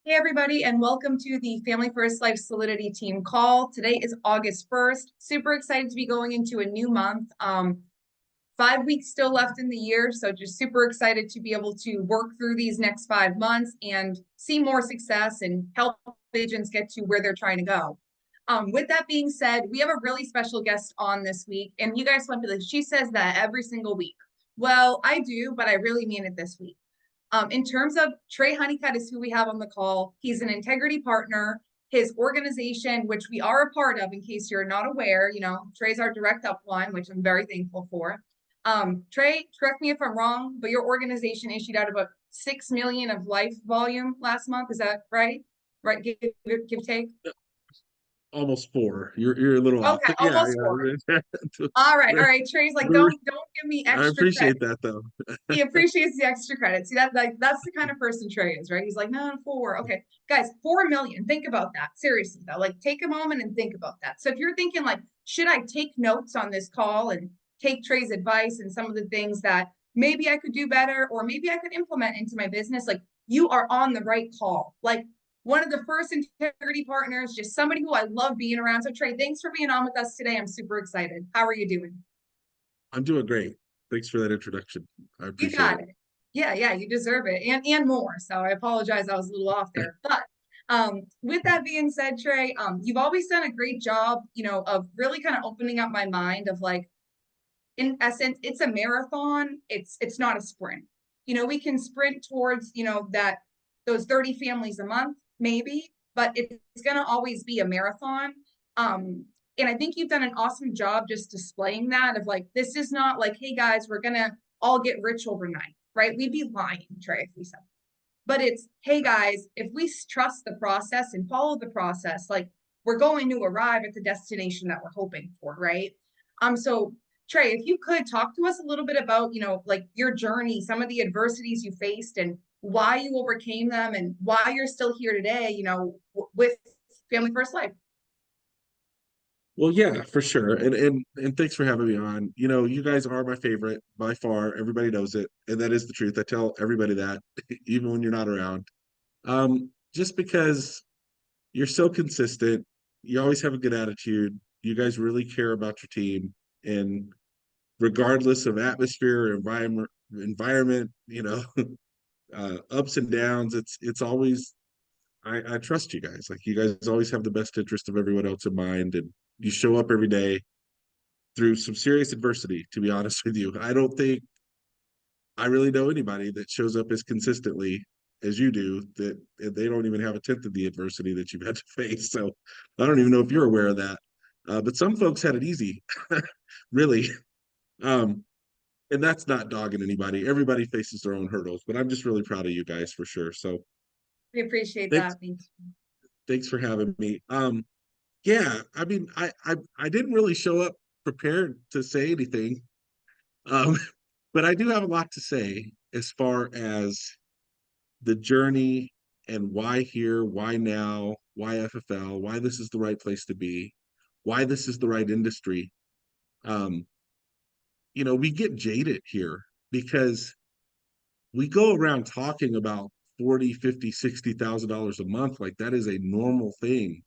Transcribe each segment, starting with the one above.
Hey, everybody, and welcome to the Family First Life Solidity Team call. Today is August 1st. Super excited to be going into a new month. 5 weeks still left in the year, so just super excited to be able to work through these next 5 months and see more success and help agents get to where they're trying to go. With that being said, we have a really special guest on this week, and you guys might be like, she says that every single week. Well, I do, but I really mean it this week. In terms of Tray Honeycutt is who we have on the call. He's an integrity partner. His organization, which we are a part of, in case you're not aware, Tray's our direct upline, which I'm very thankful for. Tray, correct me if I'm wrong, but your organization issued out about 6 million of life volume last month. Is that right? Right, give take. Almost four. You're a little off, Okay, but yeah, almost 4. yeah. All right. Trey's like, don't give me I extra credit. appreciate that though. He appreciates the extra credit. See, that's the kind of person Trey is, right? He's like, no, 4. Okay, guys, 4 million. Think about that. Seriously, though, like take a moment and think about that. So if you're thinking like, should I take notes on this call and take Trey's advice and some of the things that maybe I could do better or maybe I could implement into my business, like you are on the right call. Like one of the first integrity partners, just somebody who I love being around. So Trey, thanks for being on with us today. I'm super excited. How are you doing? I'm doing great. Thanks for that introduction. I You appreciate got it. it. Yeah, you deserve it, and more. So I apologize, I was a little off there. But with that being said, Trey, you've always done a great job, of really kind of opening up my mind of like, in essence, it's a marathon. It's not a sprint. We can sprint towards, that those 30 families a month, maybe, but it's gonna always be a marathon. And I think you've done an awesome job just displaying that of like, this is not like, hey guys, we're gonna all get rich overnight, right? We'd be lying, Trey, if we said. But it's, hey guys, if we trust the process and follow the process, like we're going to arrive at the destination that we're hoping for, right? So Trey, if you could talk to us a little bit about, like your journey, some of the adversities you faced and why you overcame them and why you're still here today, with Family First Life. Well, yeah, for sure. And thanks for having me on. You guys are my favorite by far. Everybody knows it, and that is the truth. I tell everybody that, even when you're not around. Just because you're so consistent, you always have a good attitude. You guys really care about your team, and regardless of atmosphere or environment, ups and downs, it's always I trust you guys. Like you guys always have the best interest of everyone else in mind, and you show up every day through some serious adversity. To be honest with you, I don't think I really know anybody that shows up as consistently as you do. That they don't even have a tenth of the adversity that you've had to face. So I don't even know if you're aware of that. But some folks had it easy, really. Um, and that's not dogging anybody. Everybody faces their own hurdles, but I'm just really proud of you guys for sure. So We appreciate thanks, that. Thanks. thanks for having me. Yeah, I mean, I didn't really show up prepared to say anything, um, but I do have a lot to say as far as the journey and why here, why now, why FFL, why this is the right place to be, why this is the right industry. Um, we get jaded here because we go around talking about 40, 50, $60,000 a month like that is a normal thing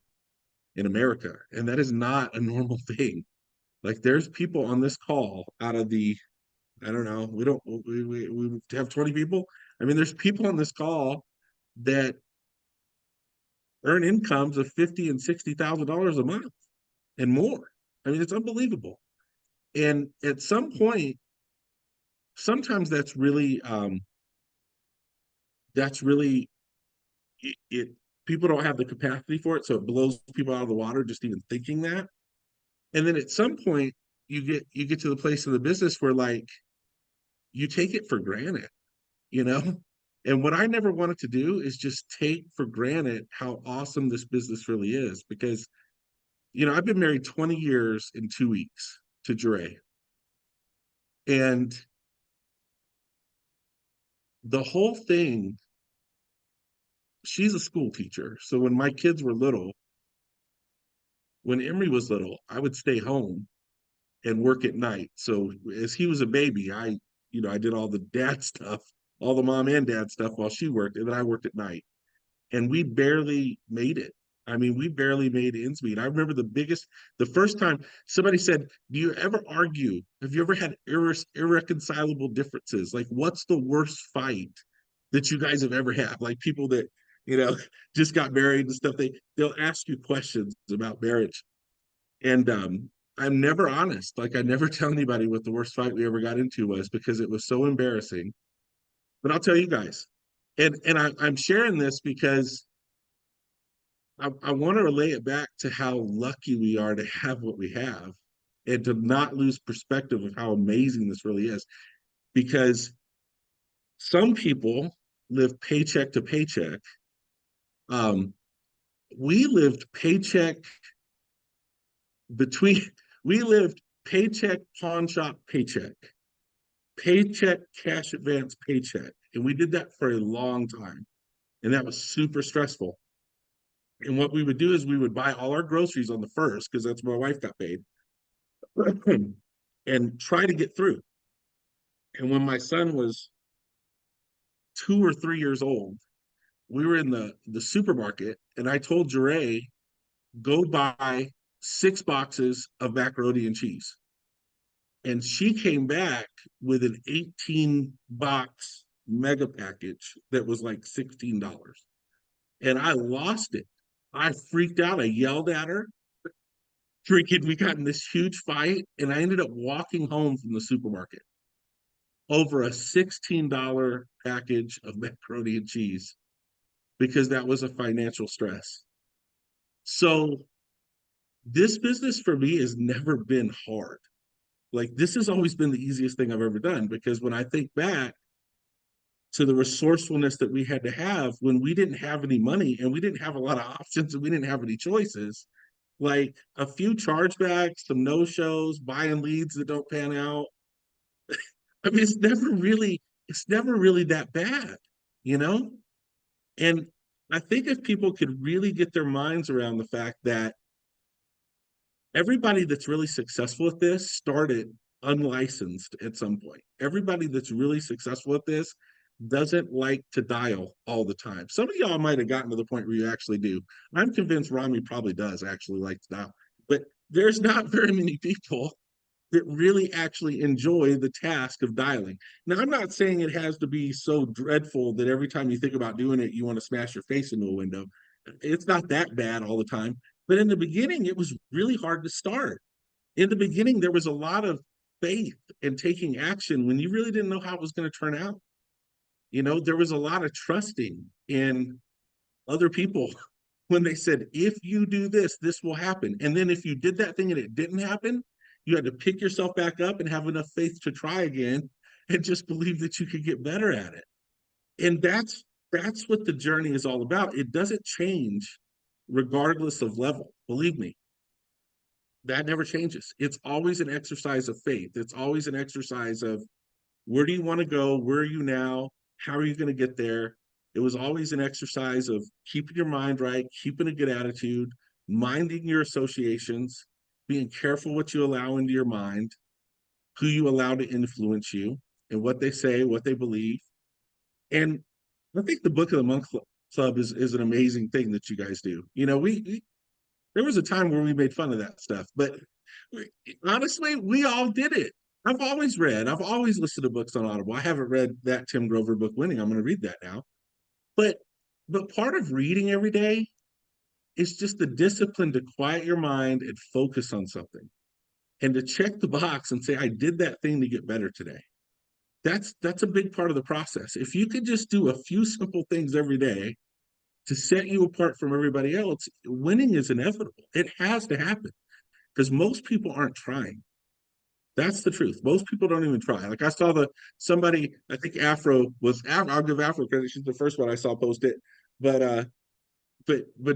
in America, and that is not a normal thing. Like there's people on this call out of the I don't know, we have 20 people. I mean, there's people on this call that earn incomes of 50 and $60,000 a month and more. I mean, it's unbelievable. And at some point, sometimes that's really it people don't have the capacity for it, so it blows people out of the water just even thinking that. And then at some point you get to the place in the business where like you take it for granted, you know? And what I never wanted to do is just take for granted how awesome this business really is because, I've been married 20 years in 2 weeks to Jure. And the whole thing, she's a school teacher. So when my kids were little, when Emery was little, I would stay home and work at night. So as he was a baby, I did all the dad stuff, all the mom and dad stuff while she worked, and then I worked at night. and we barely made it. I mean, we barely made ends meet. I remember the first time somebody said, "Do you ever argue? Have you ever had irreconcilable differences? Like, what's the worst fight that you guys have ever had?" Like people that, you know, just got married and stuff, they'll ask you questions about marriage. And I'm never honest. Like I never tell anybody what the worst fight we ever got into was because it was so embarrassing. But I'll tell you guys. I'm sharing this because I want to relay it back to how lucky we are to have what we have and to not lose perspective of how amazing this really is. Because some people live paycheck to paycheck. Um, we lived paycheck between, we lived paycheck, pawn shop, paycheck, cash advance, paycheck. And we did that for a long time. And that was super stressful. And what we would do is we would buy all our groceries on the first, because that's where my wife got paid, and try to get through. And when my son was 2 or 3 years old, we were in the supermarket, and I told Jure, go buy 6 boxes of macaroni and cheese. And she came back with an 18 box mega package that was like $16. And I lost it. I freaked out. I yelled at her. Drinking, we got in this huge fight, and I ended up walking home from the supermarket over a $16 package of macaroni and cheese because that was a financial stress. So this business for me has never been hard. Like this has always been the easiest thing I've ever done because when I think back to the resourcefulness that we had to have when we didn't have any money and we didn't have a lot of options and we didn't have any choices, like a few chargebacks, some no shows, buying leads that don't pan out. I mean, it's never really that bad, you know? And I think if people could really get their minds around the fact that everybody that's really successful at this started unlicensed at some point. Everybody that's really successful at this doesn't like to dial all the time. Some of y'all might have gotten to the point where you actually do. I'm convinced Rami probably does actually like to dial, but there's not very many people that really actually enjoy the task of dialing. Now, I'm not saying it has to be so dreadful that every time you think about doing it, you want to smash your face into a window. It's not that bad all the time. But in the beginning, it was really hard to start. In the beginning, there was a lot of faith in taking action when you really didn't know how it was going to turn out. You know, there was a lot of trusting in other people when they said, if you do this, this will happen. And then if you did that thing and it didn't happen, you had to pick yourself back up and have enough faith to try again and just believe that you could get better at it. And that's what the journey is all about. It doesn't change regardless of level. Believe me, that never changes. It's always an exercise of faith. It's always an exercise of where do you want to go? Where are you now? How are you going to get there? It was always an exercise of keeping your mind right, keeping a good attitude, minding your associations, being careful what you allow into your mind, who you allow to influence you, and what they say, what they believe. And I think the Book of the Month Club is an amazing thing that you guys do. You know, we there was a time where we made fun of that stuff, but honestly, we all did it. I've always read, I've always listened to books on Audible. I haven't read that Tim Grover book, Winning. I'm going to read that now. But part of reading every day is just the discipline to quiet your mind and focus on something and to check the box and say, I did that thing to get better today. That's a big part of the process. If you could just do a few simple things every day to set you apart from everybody else, winning is inevitable. It has to happen because most people aren't trying. That's the truth. Most people don't even try. Like I saw somebody, I think Afro was, I'll give Afro credit. She's the first one I saw post it. But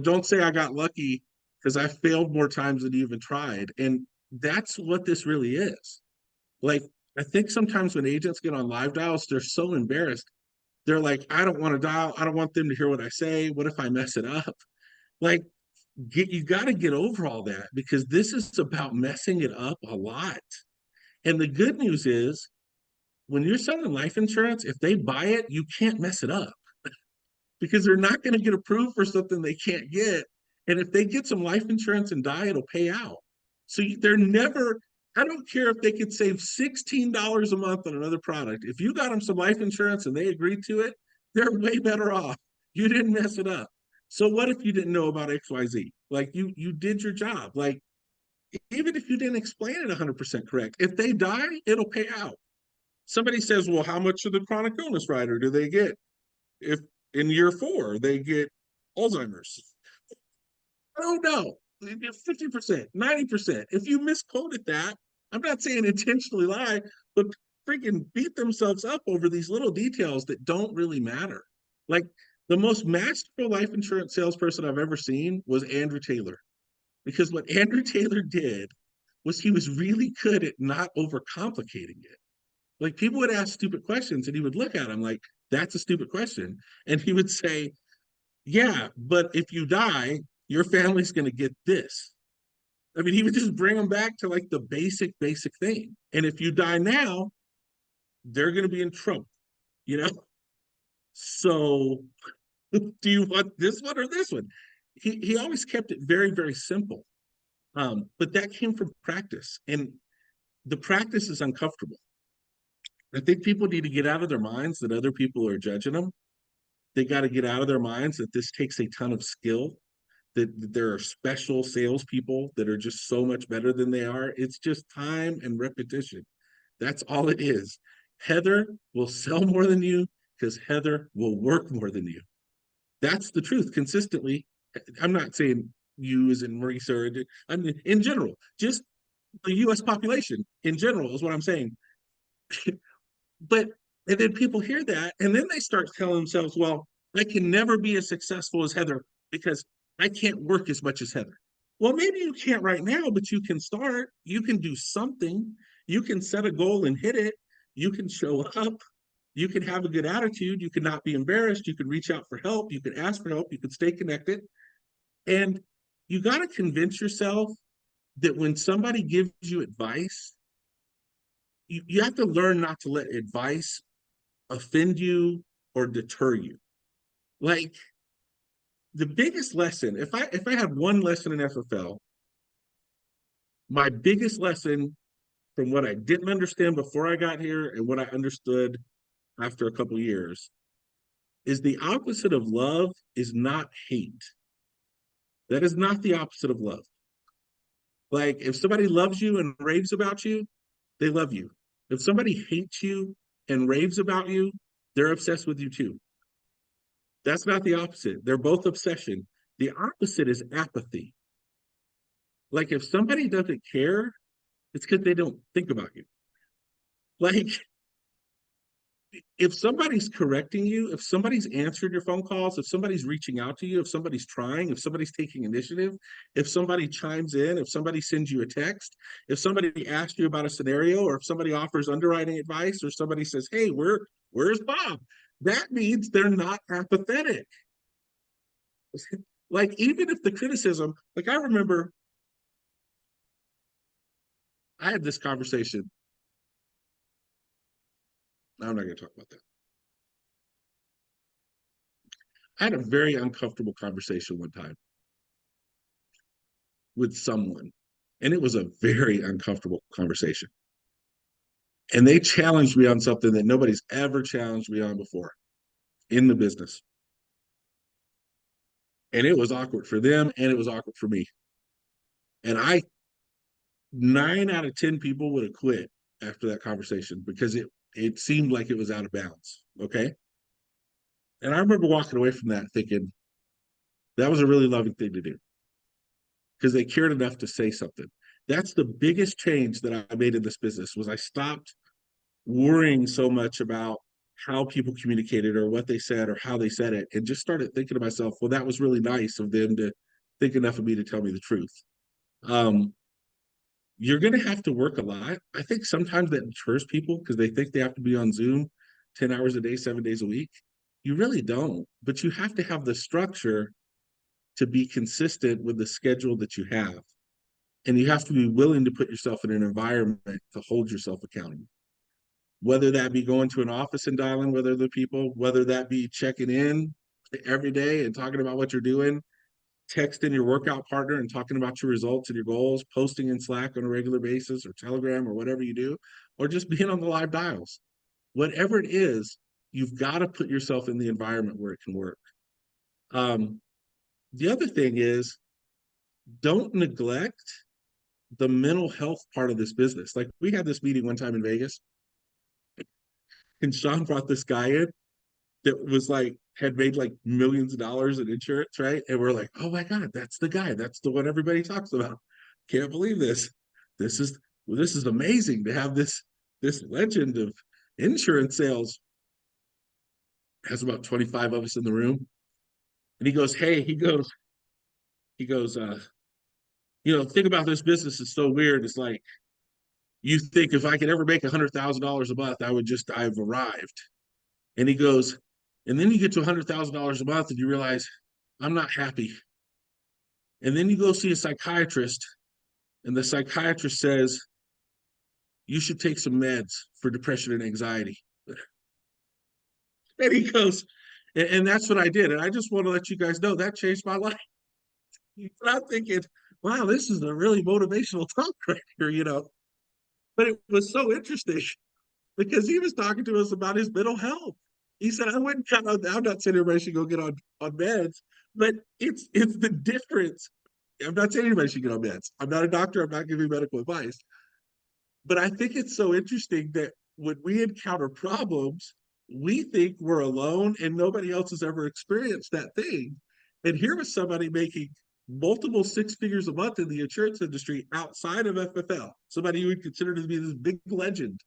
don't say I got lucky because I failed more times than you even tried. And that's what this really is. Like I think sometimes when agents get on live dials, they're so embarrassed. They're like, I don't want to dial. I don't want them to hear what I say. What if I mess it up? Like you got to get over all that because this is about messing it up a lot. And the good news is when you're selling life insurance, if they buy it, you can't mess it up because they're not going to get approved for something they can't get. And if they get some life insurance and die, it'll pay out. So they're never, I don't care if they could save $16 a month on another product. If you got them some life insurance and they agreed to it, they're way better off. You didn't mess it up. So what if you didn't know about XYZ? Like you did your job. Like even if you didn't explain it 100% correct, if they die, it'll pay out. Somebody says, well, how much of the chronic illness rider do they get if in year 4 they get Alzheimer's? I don't know. 50%, 90%. If you misquoted that, I'm not saying intentionally lie, but freaking beat themselves up over these little details that don't really matter. Like the most masterful life insurance salesperson I've ever seen was Andrew Taylor. Because what Andrew Taylor did was he was really good at not overcomplicating it. Like people would ask stupid questions and he would look at them like, that's a stupid question. And he would say, yeah, but if you die, your family's going to get this. I mean, he would just bring them back to like the basic thing. And if you die now, they're going to be in trouble, you know? So do you want this one or this one? He always kept it very simple. But that came from practice. And the practice is uncomfortable. I think people need to get out of their minds that other people are judging them. They got to get out of their minds that this takes a ton of skill, that there are special salespeople that are just so much better than they are. It's just time and repetition. That's all it is. Heather will sell more than you because Heather will work more than you. That's the truth consistently. I'm not saying you as in Marisa, or I mean, in general, just the US population in general is what I'm saying. But and then people hear that and then they start telling themselves, well, I can never be as successful as Heather because I can't work as much as Heather. Well, maybe you can't right now, but you can start. You can do something. You can set a goal and hit it. You can show up. You can have a good attitude. You can not be embarrassed. You can reach out for help. You can ask for help. You can stay connected. And you got to convince yourself that when somebody gives you advice, you have to learn not to let advice offend you or deter you. Like the biggest lesson, if I had one lesson in FFL, my biggest lesson from what I didn't understand before I got here and what I understood after a couple years is the opposite of love is not hate. That is not the opposite of love. Like if somebody loves you and raves about you, they love you. If somebody hates you and raves about you, they're obsessed with you too. That's not the opposite. They're both obsession. The opposite is apathy. Like if somebody doesn't care, it's because they don't think about you. Like if somebody's correcting you, if somebody's answered your phone calls, if somebody's reaching out to you, if somebody's trying, if somebody's taking initiative, if somebody chimes in, if somebody sends you a text, if somebody asks you about a scenario, or if somebody offers underwriting advice, or somebody says, hey, where's Bob? That means they're not apathetic. Like even if the criticism, like I remember I had this conversation. I'm not going to talk about that. I had a very uncomfortable conversation one time with someone, and it was a very uncomfortable conversation. And they challenged me on something that nobody's ever challenged me on before in the business. And it was awkward for them, and it was awkward for me. And 9 out of 10 people would have quit after that conversation because it seemed like it was out of bounds. Okay. And I remember walking away from that thinking that was a really loving thing to do because they cared enough to say something. That's the biggest change that I made in this business was I stopped worrying so much about how people communicated or what they said or how they said it and just started thinking to myself, well, that was really nice of them to think enough of me to tell me the truth. You're going to have to work a lot. I think sometimes that deters people because they think they have to be on Zoom 10 hours a day, 7 days a week. You really don't, but you have to have the structure to be consistent with the schedule that you have. And you have to be willing to put yourself in an environment to hold yourself accountable. Whether that be going to an office and dialing with other people, whether that be checking in every day and talking about what you're doing, texting your workout partner and talking about your results and your goals, posting in Slack on a regular basis or Telegram or whatever you do, or just being on the live dials. Whatever it is, you've got to put yourself in the environment where it can work. Um, the other thing is, don't neglect the mental health part of this business. Like we had this meeting one time in Vegas, and Sean brought this guy in that was like had made like millions of dollars in insurance, right? And we're like, oh my God, that's the guy. That's the one everybody talks about. Can't believe this. This is this is amazing to have this legend of insurance sales. Has about 25 of us in the room. And he goes, hey, he goes, think about this business. It's so weird. It's like you think if I could ever make $100,000 a month, I've arrived. And he goes, and then you get to $100,000 a month and you realize I'm not happy. And then you go see a psychiatrist, and the psychiatrist says you should take some meds for depression and anxiety. And he goes, and that's what I did. And I just want to let you guys know that changed my life. And I'm thinking, wow, this is a really motivational talk right here. But it was so interesting because he was talking to us about his mental health. He said, I wouldn't count on, I'm not saying everybody should go get on meds, but it's the difference. I'm not saying anybody should get on meds. I'm not a doctor. I'm not giving medical advice. But I think it's so interesting that when we encounter problems, we think we're alone and nobody else has ever experienced that thing. And here was somebody making multiple six figures a month in the insurance industry outside of FFL, somebody you would consider to be this big legend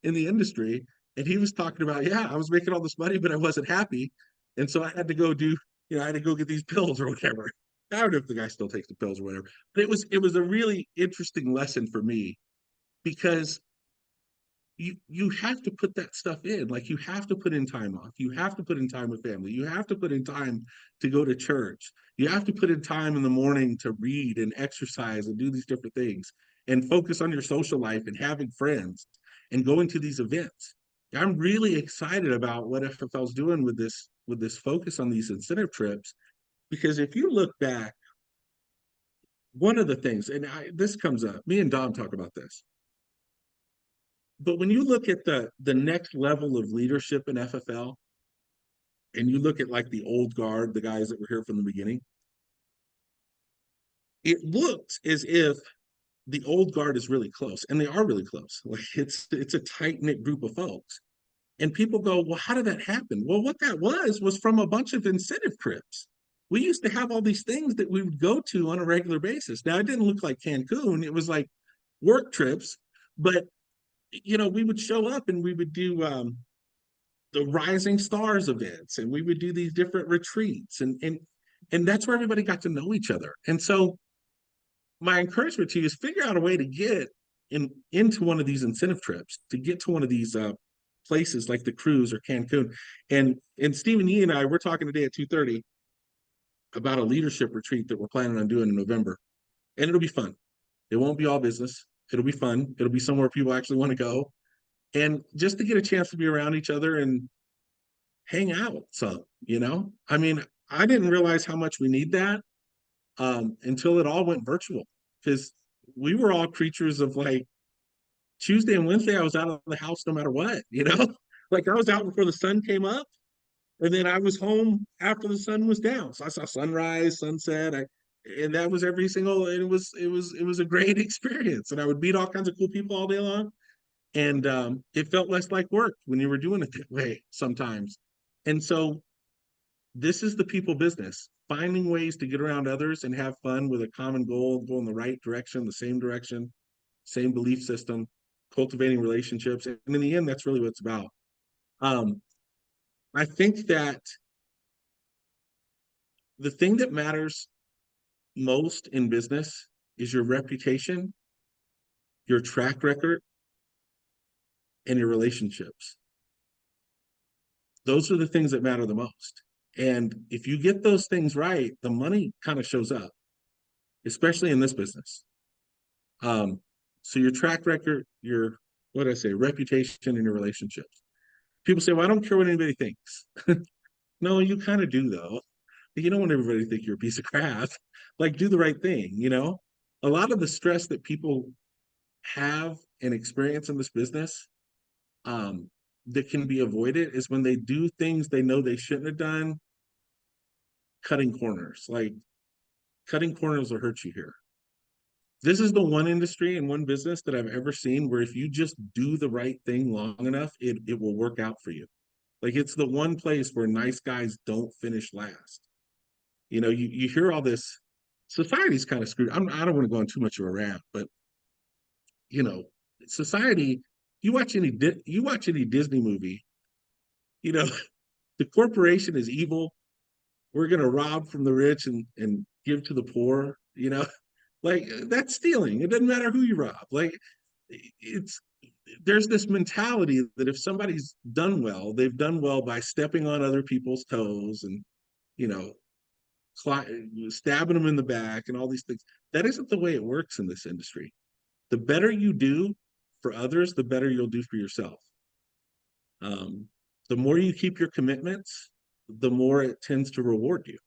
in the industry. And he was talking about, yeah, I was making all this money, but I wasn't happy. And so I had to go I had to go get these pills or whatever. I don't know if the guy still takes the pills or whatever. But it was a really interesting lesson for me because you have to put that stuff in. Like you have to put in time off. You have to put in time with family. You have to put in time to go to church. You have to put in time in the morning to read and exercise and do these different things and focus on your social life and having friends and going to these events. I'm really excited about what FFL is doing with this focus on these incentive trips because if you look back, one of the things, and this comes up, me and Dom talk about this, but when you look at the next level of leadership in FFL, and you look at like the old guard, the guys that were here from the beginning, it looks as if the old guard is really close, and they are really close. Like it's a tight knit group of folks, and people go, well, how did that happen? Well, what that was from a bunch of incentive trips. We used to have all these things that we would go to on a regular basis. Now it didn't look like Cancun; it was like work trips, but we would show up and we would do the Rising Stars events, and we would do these different retreats, and that's where everybody got to know each other. And so, my encouragement to you is figure out a way to get into one of these incentive trips, to get to one of these places like the cruise or Cancun. And Stephen Yee and I, we're talking today at 2:30 about a leadership retreat that we're planning on doing in November, and it'll be fun. It won't be all business. It'll be fun. It'll be somewhere people actually want to go and just to get a chance to be around each other and hang out. So, I mean, I didn't realize how much we need that until it all went virtual because we were all creatures of like Tuesday and Wednesday, I was out of the house no matter what. Like I was out before the sun came up and then I was home after the sun was down. So I saw sunrise, sunset. And that was every single, and it was a great experience. And I would meet all kinds of cool people all day long. And it felt less like work when you were doing it that way sometimes. And so this is the people business, finding ways to get around others and have fun with a common goal, go in the right direction, same belief system, cultivating relationships. And in the end, that's really what it's about. Um, I think that the thing that matters most in business is your reputation, your track record, and your relationships. Those are the things that matter the most. And if you get those things right, the money kind of shows up, especially in this business. So your track record, your, what did I say, reputation and your relationships. People say, well, I don't care what anybody thinks. No, you kind of do though. You don't want everybody to think you're a piece of crap. Like, do the right thing, you know? A lot of the stress that people have and experience in this business, um, that can be avoided is when they do things they know they shouldn't have done, cutting corners. Like, cutting corners will hurt you here. This is the one industry and one business that I've ever seen where if you just do the right thing long enough, it will work out for you. Like, it's the one place where nice guys don't finish last. You know, you hear all this, society's kind of screwed. I don't want to go on too much of a rant, but you know, society, you watch any Disney movie, you know, the corporation is evil. We're gonna rob from the rich and give to the poor, you know. Like, that's stealing. It doesn't matter who you rob. Like, it's there's this mentality that if somebody's done well, they've done well by stepping on other people's toes and, you know, stabbing them in the back and all these things. That isn't the way it works in this industry. The better you do for others, the better you'll do for yourself. Um, the more you keep your commitments, the more it tends to reward you.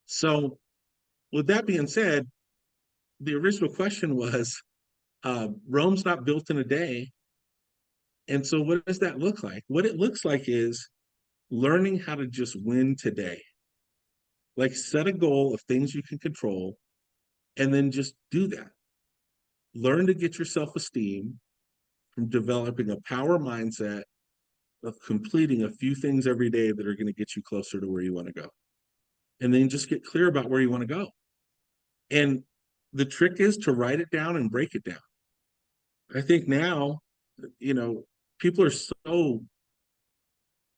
So, with that being said, the original question was, Rome's not built in a day. And so, what does that look like? What it looks like is learning how to just win today. Like, set a goal of things you can control and then just do that. Learn to get your self esteem from developing a power mindset of completing a few things every day that are going to get you closer to where you want to go. And then just get clear about where you want to go. And the trick is to write it down and break it down. I think now, you know, people are so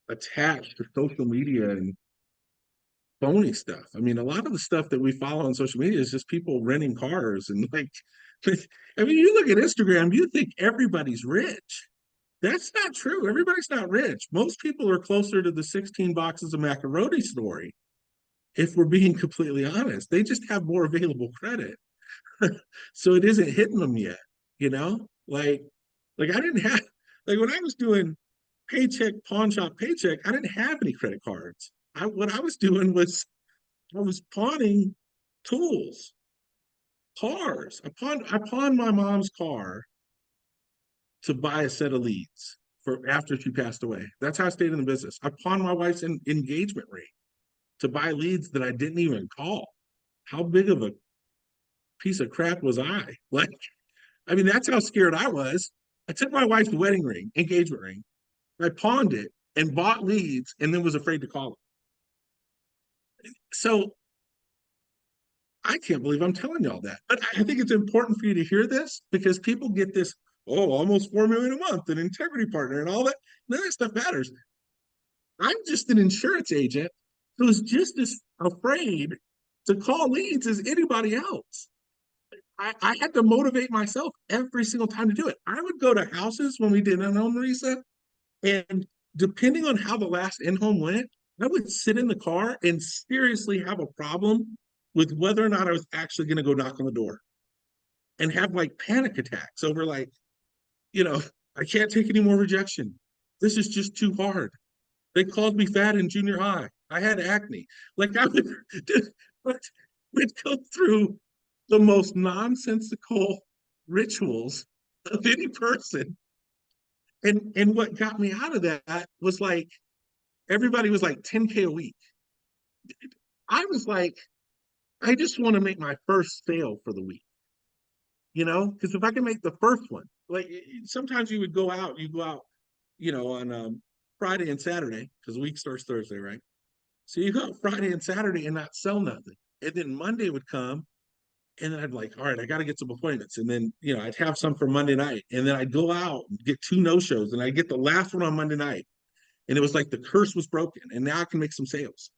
attached to social media and phony stuff. I mean, a lot of the stuff that we follow on social media is just people renting cars and like, I mean, you look at Instagram, you think everybody's rich. That's not true. Everybody's not rich. Most people are closer to the 16 boxes of macaroni story, if we're being completely honest. They just have more available credit. So it isn't hitting them yet, you know? Like I didn't have like when I was doing paycheck, pawn shop paycheck, I didn't have any credit cards. What I was doing was I was pawning tools, cars. I pawned my mom's car to buy a set of leads for after she passed away. That's how I stayed in the business. I pawned my wife's engagement ring to buy leads that I didn't even call. How big of a piece of crap was I? Like, I mean, that's how scared I was. I took my wife's wedding ring, engagement ring, I pawned it and bought leads and then was afraid to call them. So I can't believe I'm telling y'all that. But I think it's important for you to hear this because people get this, oh, almost 4 million a month, an integrity partner and all that. None of that stuff matters. I'm just an insurance agent who's just as afraid to call leads as anybody else. I had to motivate myself every single time to do it. I would go to houses when we did an home reset, and depending on how the last in-home went, I would sit in the car and seriously have a problem with whether or not I was actually going to go knock on the door and have like panic attacks over like, you know, I can't take any more rejection. This is just too hard. They called me fat in junior high. I had acne. Like I would go through the most nonsensical rituals of any person. And what got me out of that was like everybody was like 10K a week. I was like, I just want to make my first sale for the week, you know, because if I can make the first one, like sometimes you go out, you know, on Friday and Saturday, because the week starts Thursday, right? So you go out Friday and Saturday and not sell nothing. And then Monday would come and then I'd like, all right, I got to get some appointments. And then, you know, I'd have some for Monday night. And then I'd go out and get two no-shows and I'd get the last one on Monday night. And it was like the curse was broken. And now I can make some sales.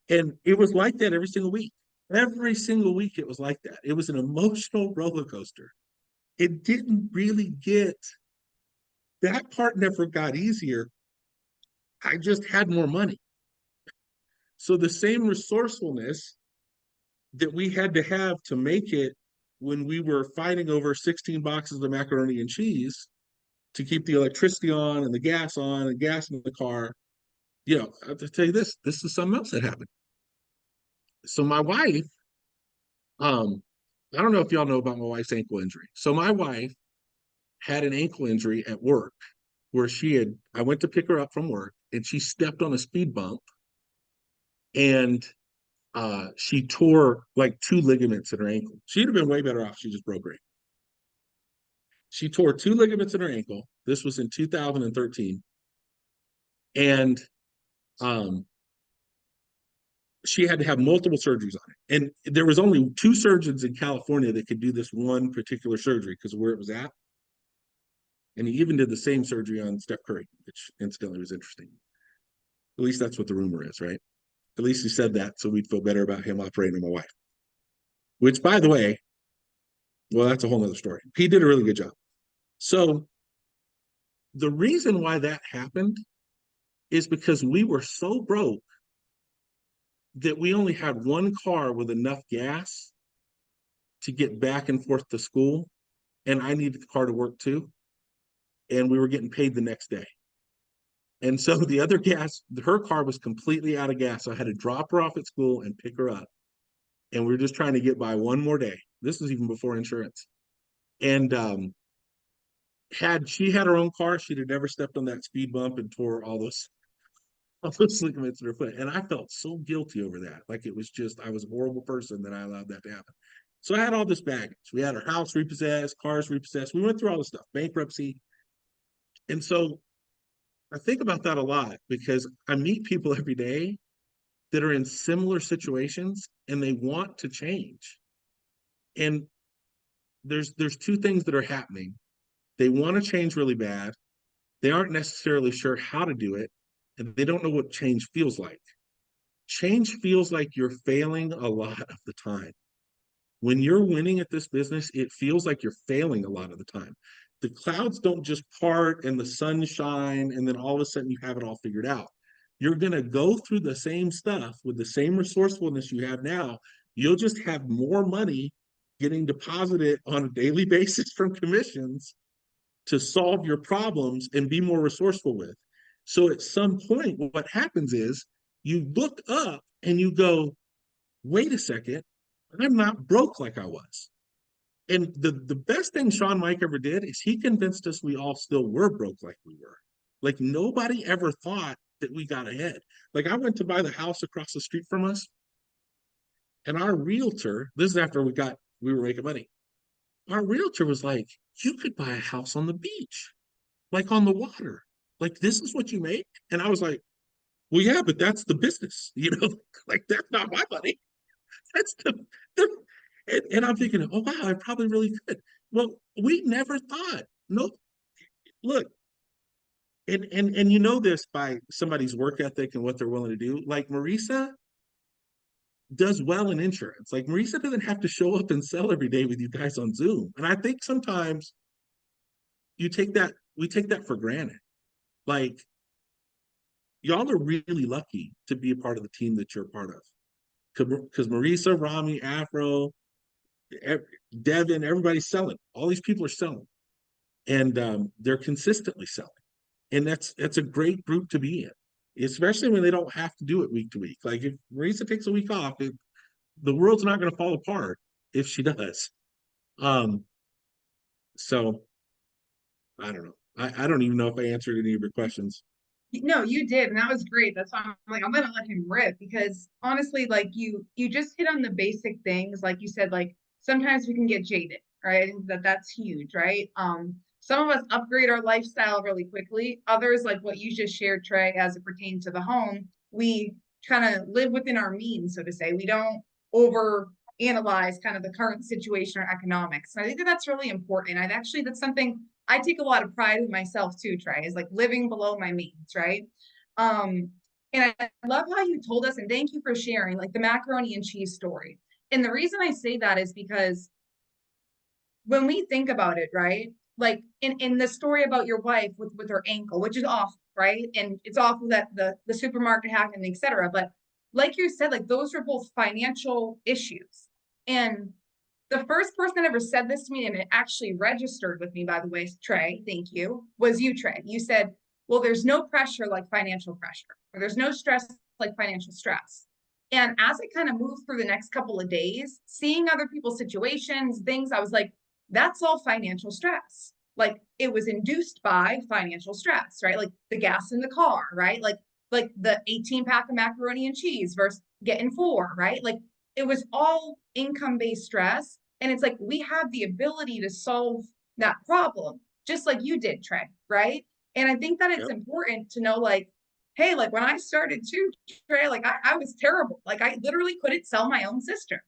And it was like that every single week. Every single week it was like that. It was an emotional roller coaster. It didn't really get, that part never got easier. I just had more money. So the same resourcefulness that we had to have to make it when we were fighting over 16 boxes of macaroni and cheese to keep the electricity on and the gas in the car, I have to tell you this. This is something else that happened. So my wife, um, I don't know if y'all know about my wife's ankle injury. So my wife had an ankle injury at work where I went to pick her up from work and she stepped on a speed bump and she tore like two ligaments in her ankle. She'd have been way better off. She just broke her ankle. She tore two ligaments in her ankle. This was in 2013. And um, she had to have multiple surgeries on it. And there was only two surgeons in California that could do this one particular surgery because of where it was at. And he even did the same surgery on Steph Curry, which incidentally was interesting. At least that's what the rumor is, right? At least he said that so we'd feel better about him operating on my wife. Which, by the way, well, that's a whole other story. He did a really good job. So the reason why that happened is because we were so broke that we only had one car with enough gas to get back and forth to school. And I needed the car to work too. And we were getting paid the next day. And so the other gas, her car was completely out of gas. So I had to drop her off at school and pick her up. And we were just trying to get by one more day. This was even before insurance. And had she had her own car, she'd have never stepped on that speed bump and tore all those ligaments in her foot. And I felt so guilty over that. Like it was just, I was a horrible person that I allowed that to happen. So I had all this baggage. We had our house repossessed, cars repossessed. We went through all this stuff, bankruptcy. And so I think about that a lot because I meet people every day that are in similar situations and they want to change. And there's two things that are happening. They want to change really bad. They aren't necessarily sure how to do it, and they don't know what change feels like. Change feels like you're failing a lot of the time. When you're winning at this business, it feels like you're failing a lot of the time. The clouds don't just part and the sun shine, and then all of a sudden you have it all figured out. You're going to go through the same stuff with the same resourcefulness you have now. You'll just have more money getting deposited on a daily basis from commissions to solve your problems and be more resourceful with. So at some point, what happens is you look up and you go, wait a second, I'm not broke like I was. And the best thing Sean Mike ever did is he convinced us we all still were broke like we were. Like nobody ever thought that we got ahead. Like I went to buy the house across the street from us, and our realtor, this is after we were making money. Our realtor was like, you could buy a house on the beach, like on the water. Like this is what you make. And I was like, well, yeah, but that's the business, like that's not my money. That's the and I'm thinking, oh wow, I probably really could. Well, we never thought. No, look, and you know this by somebody's work ethic and what they're willing to do. Like Marisa does well in insurance. Like Marisa doesn't have to show up and sell every day with you guys on Zoom. And I think sometimes we take that for granted. Like y'all are really lucky to be a part of the team that you're a part of. Because Marisa, Rami, Afro, Devin, everybody's selling. All these people are selling, and they're consistently selling, and that's a great group to be in, especially when they don't have to do it week to week. Like if Marisa takes a week off, the world's not going to fall apart if she does. Um, so I don't know. I don't even know if I answered any of your questions. No, you did, and that was great. That's why I'm like, I'm gonna let him rip because honestly, like you just hit on the basic things. Like you said, like sometimes we can get jaded, right? I think that that's huge, right? Some of us upgrade our lifestyle really quickly. Others, like what you just shared, Trey, as it pertains to the home, we kind of live within our means, so to say. We don't over analyze kind of the current situation or economics. And I think that that's really important. And that's something I take a lot of pride in myself too, Trey, is like living below my means, right? Um, and I love how you told us, and thank you for sharing like the macaroni and cheese story. And the reason I say that is because when we think about it, right? Like in the story about your wife with her ankle, which is awful, right? And it's awful that the supermarket happened, et cetera. But like you said, like those are both financial issues. And the first person that ever said this to me, and it actually registered with me, by the way, Trey, thank you, was you, Trey. You said, well, there's no pressure like financial pressure, or there's no stress like financial stress. And as I kind of moved through the next couple of days, seeing other people's situations, things, I was like, that's all financial stress. Like it was induced by financial stress, right? Like the gas in the car, right? Like the 18 pack of macaroni and cheese versus getting four, right? Like it was all income-based stress. And it's like we have the ability to solve that problem, just like you did, Trey, right? And I think that it's Yep. important to know, like, hey, like when I started too, Trey, like I was terrible. Like I literally couldn't sell my own sister.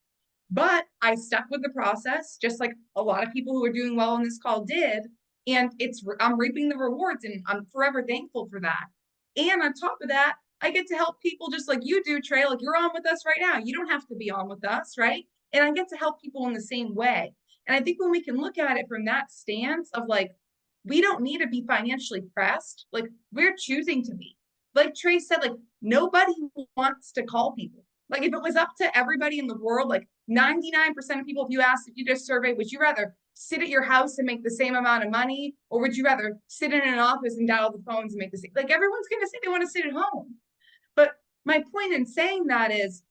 But I stuck with the process, just like a lot of people who are doing well on this call did. And I'm reaping the rewards and I'm forever thankful for that. And on top of that, I get to help people just like you do, Trey. Like you're on with us right now. You don't have to be on with us, right? And I get to help people in the same way. And I think when we can look at it from that stance of like, we don't need to be financially pressed, like we're choosing to be. Like Trey said, like nobody wants to call people. Like if it was up to everybody in the world, like 99% of people, if you asked, if you just survey, would you rather sit at your house and make the same amount of money, or would you rather sit in an office and dial the phones and make the same? Like everyone's going to say they want to sit at home. But my point in saying that is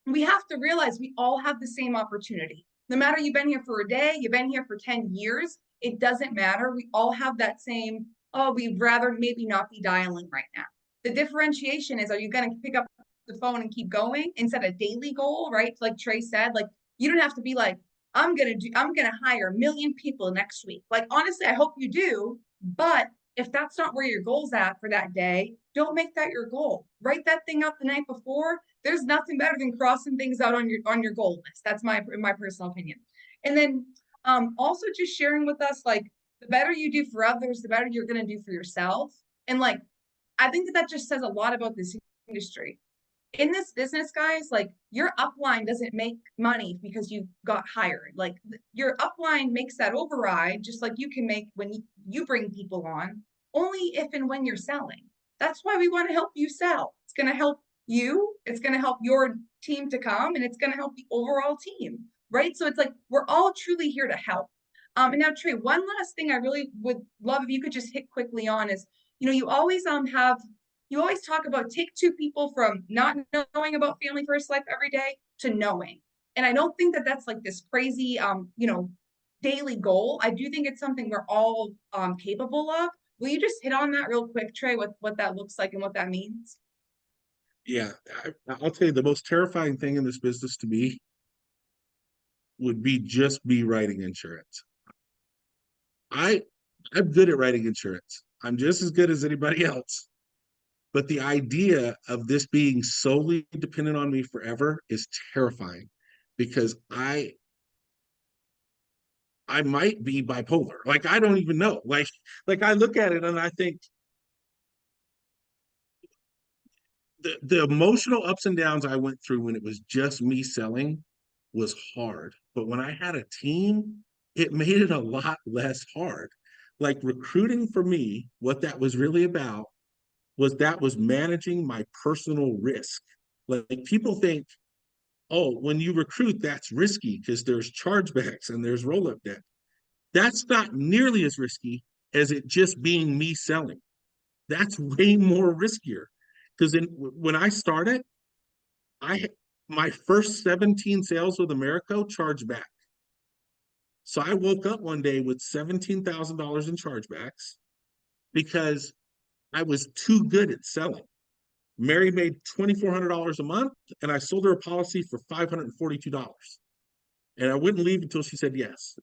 we have to realize we all have the same opportunity. No matter you've been here for a day, you've been here for 10 years, it doesn't matter. We all have that same, oh, we'd rather maybe not be dialing right now. The differentiation is, are you going to pick up the phone and keep going and set a daily goal, right? Like Trey said, like you don't have to be like, I'm gonna hire 1 million people next week. Like honestly, I hope you do, but if that's not where your goal's at for that day, don't make that your goal. Write that thing up the night before. There's nothing better than crossing things out on your goal list. That's my personal opinion. And then also just sharing with us like the better you do for others, the better you're gonna do for yourself. And like I think that just says a lot about this industry. In this business, guys, like your upline doesn't make money because you got hired. Like your upline makes that override, just like you can make when you bring people on, only if and when you're selling. That's why we want to help you sell. It's going to help you, it's going to help your team to come, and it's going to help the overall team, right? So it's like we're all truly here to help. And now, Trey, one last thing I really would love if you could just hit quickly on is, you always have you always talk about take two people from not knowing about family first life every day to knowing. And I don't think that that's like this crazy, daily goal. I do think it's something we're all capable of. Will you just hit on that real quick, Trey, what that looks like and what that means? Yeah, I'll tell you the most terrifying thing in this business to me would be just me writing insurance. I I'm good at writing insurance. I'm just as good as anybody else. But the idea of this being solely dependent on me forever is terrifying because I might be bipolar. Like I don't even know. Like I look at it and I think the emotional ups and downs I went through when it was just me selling was hard. But when I had a team, it made it a lot less hard. Like recruiting for me, what that was really about was managing my personal risk. Like people think, oh, when you recruit, that's risky because there's chargebacks and there's roll-up debt. That's not nearly as risky as it just being me selling. That's way more riskier. Because when I started, I my first 17 sales with Americo charged back. So I woke up one day with $17,000 in chargebacks because I was too good at selling. Mary made $2,400 a month, and I sold her a policy for $542. And I wouldn't leave until she said yes.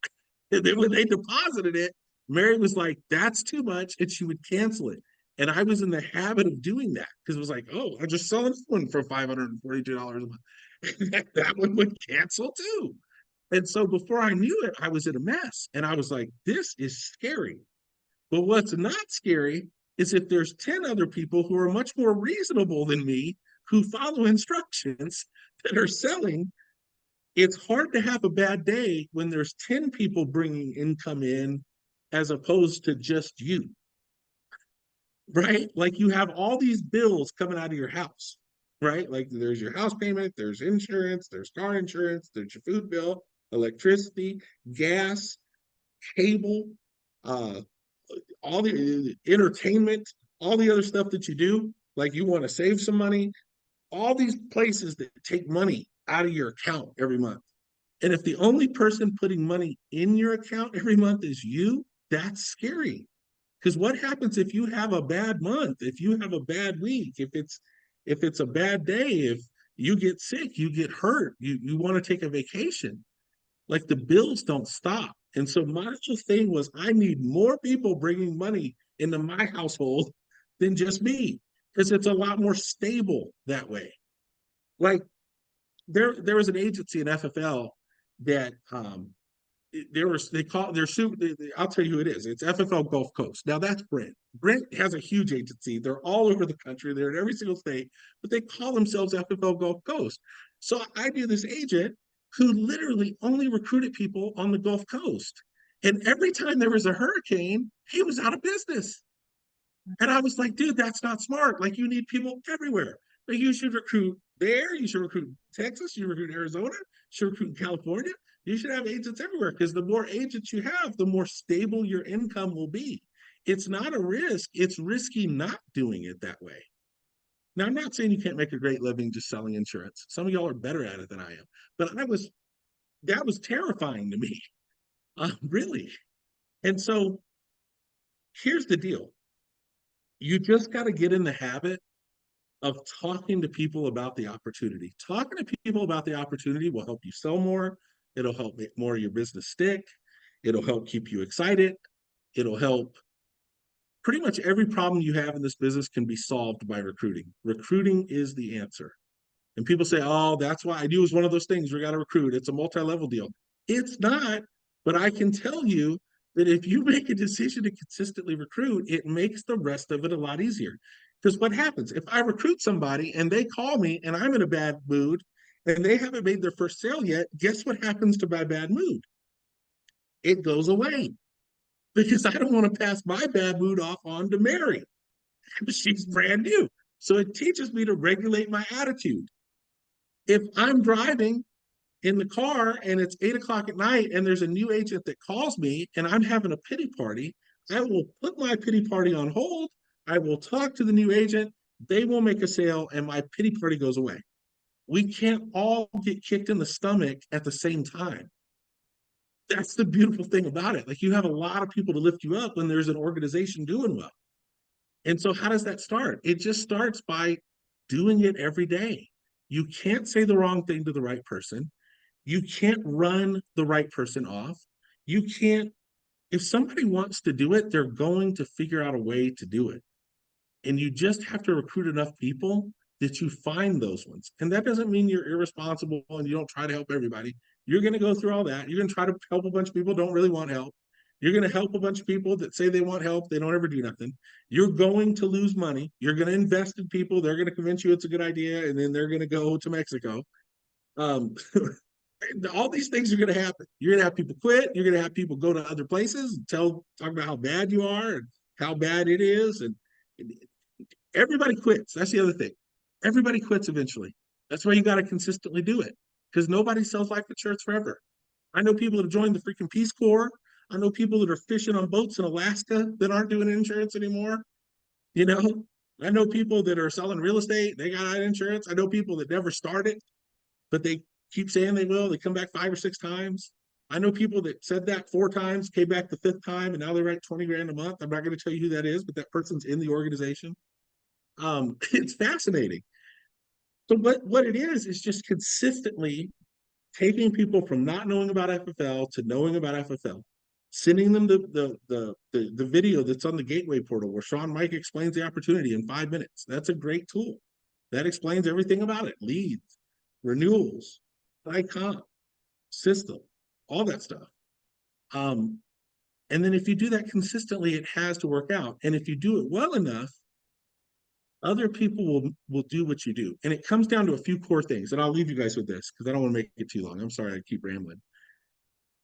And then when they deposited it, Mary was like, that's too much, and she would cancel it. And I was in the habit of doing that because it was like, oh, I just saw this one for $542 a month. That one would cancel too. And so before I knew it, I was in a mess. And I was like, this is scary. But what's not scary is if there's 10 other people who are much more reasonable than me who follow instructions that are selling. It's hard to have a bad day when there's 10 people bringing income in as opposed to just you, right? Like you have all these bills coming out of your house, right? Like there's your house payment, there's insurance, there's car insurance, there's your food bill, electricity, gas, cable, uh, all the entertainment, all the other stuff that you do, like you want to save some money, all these places that take money out of your account every month. And if the only person putting money in your account every month is you, that's scary. Because what happens if you have a bad month, if you have a bad week, if it's a bad day, if you get sick, you get hurt, you want to take a vacation, like the bills don't stop. And so my whole thing was I need more people bringing money into my household than just me, because it's a lot more stable that way. Like there was an agency in FFL that there was they call they're super. I'll tell you who it is. It's FFL Gulf Coast. Now that's Brent. Brent has a huge agency. They're all over the country. They're in every single state, but they call themselves FFL Gulf Coast. So I knew this agent who literally only recruited people on the Gulf Coast. And every time there was a hurricane, he was out of business. And I was like, dude, that's not smart. Like, you need people everywhere. Like, you should recruit there. You should recruit Texas. You should recruit Arizona. You should recruit California. You should have agents everywhere, because the more agents you have, the more stable your income will be. It's not a risk. It's risky not doing it that way. Now, I'm not saying you can't make a great living just selling insurance. Some of y'all are better at it than I am. But that was terrifying to me, really. And so here's the deal. You just got to get in the habit of talking to people about the opportunity. Talking to people about the opportunity will help you sell more. It'll help make more of your business stick. It'll help keep you excited. It'll help. Pretty much every problem you have in this business can be solved by recruiting. Recruiting is the answer. And people say, oh, that's why I do is one of those things. We got to recruit. It's a multi-level deal. It's not, but I can tell you that if you make a decision to consistently recruit, it makes the rest of it a lot easier. Because what happens if I recruit somebody and they call me and I'm in a bad mood and they haven't made their first sale yet, guess what happens to my bad mood? It goes away, because I don't want to pass my bad mood off on to Mary. She's brand new. So it teaches me to regulate my attitude. If I'm driving in the car and it's 8 o'clock at night and there's a new agent that calls me and I'm having a pity party, I will put my pity party on hold. I will talk to the new agent. They will make a sale and my pity party goes away. We can't all get kicked in the stomach at the same time. That's the beautiful thing about it. Like, you have a lot of people to lift you up when there's an organization doing well. And so how does that start? It just starts by doing it every day. You can't say the wrong thing to the right person. You can't run the right person off. You can't, if somebody wants to do it, they're going to figure out a way to do it. And you just have to recruit enough people that you find those ones. And that doesn't mean you're irresponsible and you don't try to help everybody. You're going to go through all that. You're going to try to help a bunch of people who don't really want help. You're going to help a bunch of people that say they want help. They don't ever do nothing. You're going to lose money. You're going to invest in people. They're going to convince you it's a good idea. And then they're going to go to Mexico. All these things are going to happen. You're going to have people quit. You're going to have people go to other places and talk about how bad you are and how bad it is. And everybody quits. That's the other thing. Everybody quits eventually. That's why you got to consistently do it, because nobody sells life insurance forever. I know people that have joined the freaking Peace Corps. I know people that are fishing on boats in Alaska that aren't doing insurance anymore. You know, I know people that are selling real estate. They got insurance. I know people that never started, but they keep saying they will. They come back 5 or 6 times. I know people that said that 4 times, came back the 5th time, and now they write 20 grand a month. I'm not going to tell you who that is, but that person's in the organization. It's fascinating. So what it is just consistently taking people from not knowing about FFL to knowing about FFL, sending them the video that's on the Gateway portal where Sean Mike explains the opportunity in 5 minutes. That's a great tool. That explains everything about it: leads, renewals, icon, system, all that stuff. And then if you do that consistently, it has to work out. And if you do it well enough, other people will do what you do. And it comes down to a few core things. And I'll leave you guys with this because I don't want to make it too long. I'm sorry I keep rambling.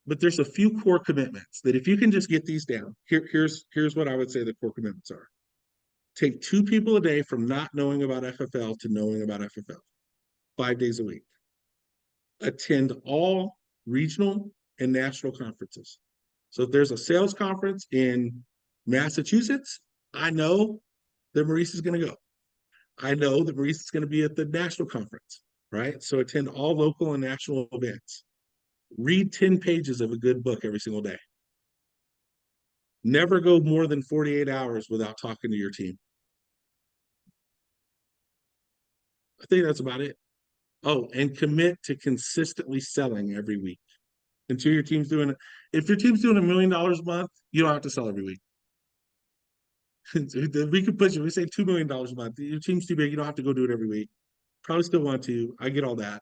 But there's a few core commitments that if you can just get these down, here's what I would say the core commitments are. Take 2 people a day from not knowing about FFL to knowing about FFL, 5 days a week. Attend all regional and national conferences. So if there's a sales conference in Massachusetts, I know that Maurice is going to go. I know that Maurice is going to be at the national conference, right? So attend all local and national events. Read 10 pages of a good book every single day. Never go more than 48 hours without talking to your team. I think that's about it. Oh, and commit to consistently selling every week until your team's doing it. If your team's doing $1 million a month, you don't have to sell every week. We could put you, we say $2 million a month. Your team's too big, you don't have to go do it every week. Probably still want to. I get all that.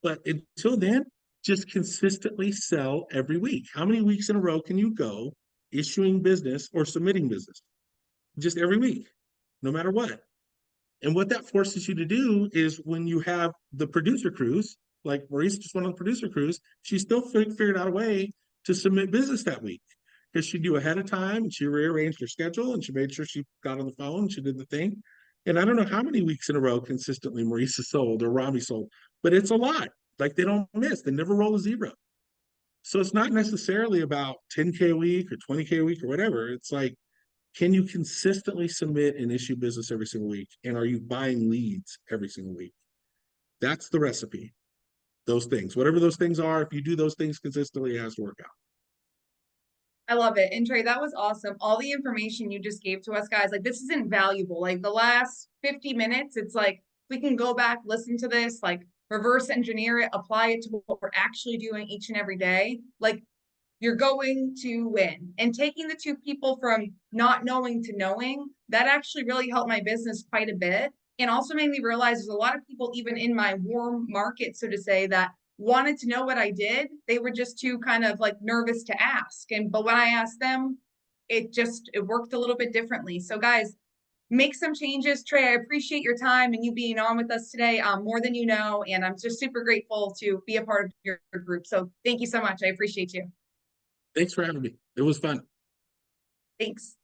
But until then, just consistently sell every week. How many weeks in a row can you go issuing business or submitting business? Just every week, no matter what. And what that forces you to do is when you have the producer crews, like Maurice just went on the producer cruise, she still figured out a way to submit business that week. Because she knew ahead of time and she rearranged her schedule and she made sure she got on the phone and she did the thing. And I don't know how many weeks in a row consistently Maurice has sold or Rami sold, but it's a lot. Like they don't miss, they never roll a zero. So it's not necessarily about 10K a week or 20K a week or whatever. It's like, can you consistently submit and issue business every single week? And are you buying leads every single week? That's the recipe. Those things, whatever those things are, if you do those things consistently, it has to work out. I love it. And Trey, that was awesome. All the information you just gave to us, guys, like this is invaluable. Like the last 50 minutes, it's like we can go back, listen to this, like reverse engineer it, apply it to what we're actually doing each and every day. Like you're going to win. And taking the two people from not knowing to knowing, that actually really helped my business quite a bit. And also made me realize there's a lot of people, even in my warm market, so to say, that wanted to know what I did. They were just too kind of like nervous to ask. But when I asked them, it worked a little bit differently. So guys, make some changes. Trey, I appreciate your time and you being on with us today, more than you know. And I'm just super grateful to be a part of your group. So thank you so much. I appreciate you. Thanks for having me. It was fun. Thanks.